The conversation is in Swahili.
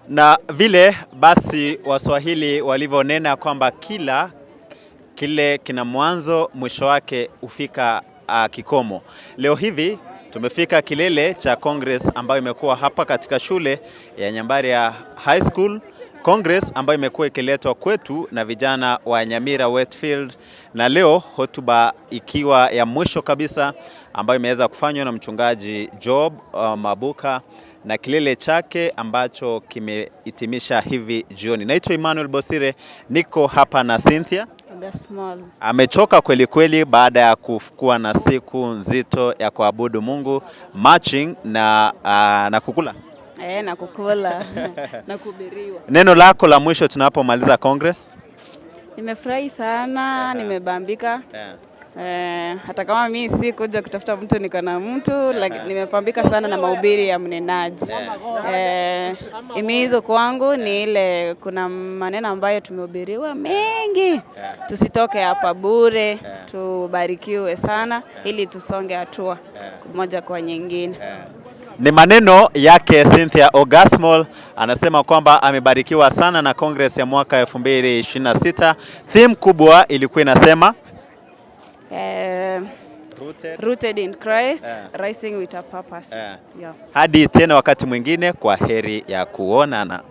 Na vile basi Waswahili walivyonena kwamba kile kina mwanzo, mwisho wake hufika kikomo. Leo hivi tumefika kilele cha Congress ambayo imekuwa hapa katika shule ya Nyambaria High School. Congress ambayo imekuwa ikiletwa kwetu na vijana wa Nyamira Westfield, na leo hotuba ikiwa ya mwisho kabisa ambayo imeweza kufanywa na mchungaji Job Mabuka, na kilele chake ambacho kimehitimisha hivi jioni. Naitwa Emmanuel Bosire, niko hapa na Cynthia. Amechoka kweli kweli baada ya kuwa na siku nzito ya kuabudu Mungu, marching na kukula. Na kukula na kuhubiriwa. Neno lako la mwisho tunapomaliza Congress? Nimefurahi sana, nimebambika. Hata kama mimi si kuja kutafuta mtu, niko na mtu, lakini nimepambika sana na mahubiri ya mnenaji. Imizo kwangu ni ile, kuna maneno ambayo tumehubiriwa mengi. Tusitoke hapa bure, tubarikiwe sana ili tusonge hatua moja kwa nyingine. Ni maneno yake Cynthia Ogasmol, anasema kwamba amebarikiwa sana na Congress ya mwaka 2026. Theme kubwa ilikuwa inasema Rooted in Christ, rising with a purpose. Hadi tena wakati mwingine, kwa heri ya kuonana.